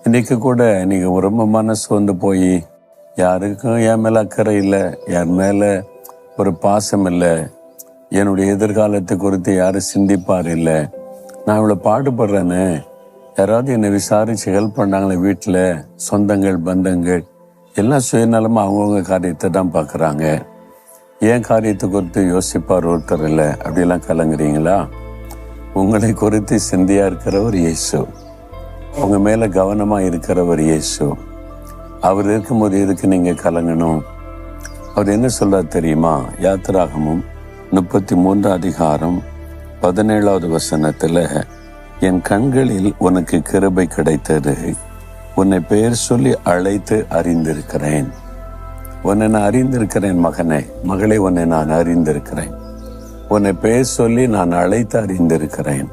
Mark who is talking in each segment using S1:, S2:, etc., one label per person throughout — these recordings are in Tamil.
S1: இன்றைக்கு கூட நீங்கள் ரொம்ப மனசு வந்து போய் யாருக்கும் என் மேலே அக்கறை இல்லை, என் மேலே ஒரு பாசம் இல்லை, என்னுடைய எதிர்காலத்தை குறித்து யாரும் சிந்திப்பார் இல்லை, நான் இவ்வளோ பாடுபடுறேன்னு யாராவது என்னை விசாரித்து ஹெல்ப் பண்ணாங்களே, வீட்டில் சொந்தங்கள் பந்தங்கள் எல்லாம் சுயநலமாக அவங்கவுங்க காரியத்தை தான் பார்க்குறாங்க, ஏன் காரியத்தை குறித்து யோசிப்பார் ஒருத்தர் இல்லை, அப்படியெல்லாம் கலங்குறீங்களா? உங்களை குறித்து சிந்தியாக இருக்கிறவர் இயேசு, உங்கள் மேலே கவனமாக இருக்கிறவர் இயேசு. அவர் இருக்கும்போது எதுக்கு நீங்கள் கலங்கணும்? அவர் என்ன சொல்றார் தெரியுமா? யாத்திராகமும் 33 அதிகாரம் 17வது வசனத்தில், என் கண்களில் உனக்கு கிருபை கிடைத்தது, உன்னை பெயர் சொல்லி அழைத்து அறிந்திருக்கிறேன். உன்னை நான் அறிந்திருக்கிறேன் மகனே, மகளே, உன்னை நான் அறிந்திருக்கிறேன். உன்னை பெயர் சொல்லி நான் அழைத்து அறிந்திருக்கிறேன்.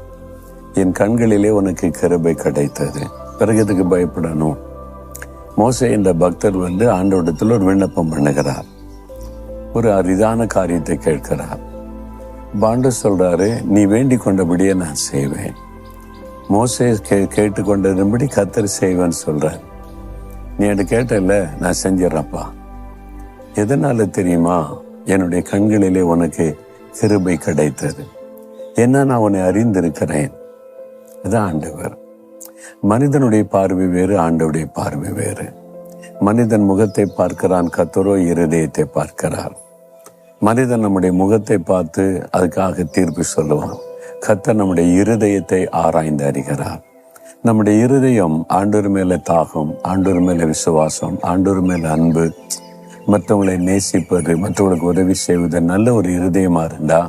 S1: என் கண்களிலே உனக்கு கிருபை கிடைத்தது. பிறகு எதுக்கு பயப்படணும்? மோசே என்ற பக்தர் வந்து ஆண்டவரிடத்தில் ஒரு விண்ணப்பம் பண்ணுகிறார், ஒரு அரிதான காரியத்தை கேட்கிறார். ஆண்டவர் சொல்றாரு, நீ வேண்டிக் கொண்டபடியே நான் செய்வேன். மோசே கேட்டுக்கொண்டதுபடி கர்த்தர் செய்வேன்னு சொல்றார். நீ என்கிட்ட கேட்டல, நான் செஞ்சிடறப்பா. எதனால தெரியுமா? என்னுடைய கண்களிலே உனக்கு கிருபை கிடைத்தது. என்ன, நான் உன்னை அறிந்திருக்கிறேன். அதான் ஆண்டவர். மனிதனுடைய பார்வை வேறு, ஆண்டவருடைய பார்வை வேறு. மனிதன் முகத்தை பார்க்கிறான், கர்த்தரோ இருதயத்தை பார்க்கிறார். மனிதன் நம்முடைய முகத்தை பார்த்து அதுக்காக தீர்ப்பு சொல்லுவான். கர்த்தர் நம்முடைய இருதயத்தை ஆராய்ந்து அறிகிறார். நம்முடைய இருதயம் ஆண்டவர் மேல தாகம், ஆண்டவர் மேல விசுவாசம், ஆண்டவர் மேல அன்பு, மற்றவங்களை நேசிப்பது, மற்றவர்களுக்கு உதவி செய்வது, நல்ல ஒரு இருதயமா இருந்தா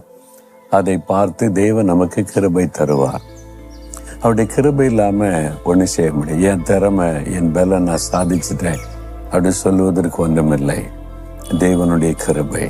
S1: அதை பார்த்து தேவன் நமக்கு கிருபை தருவார். அவருடைய கிருபை இல்லாம ஒண்ணு செய்ய முடியும். என் திறமை, என் பலம், நான் சாதிச்சுட்டேன் அப்படி சொல்லுவதற்கு ஒன்றுமில்லை. தேவனுடைய கிருபை.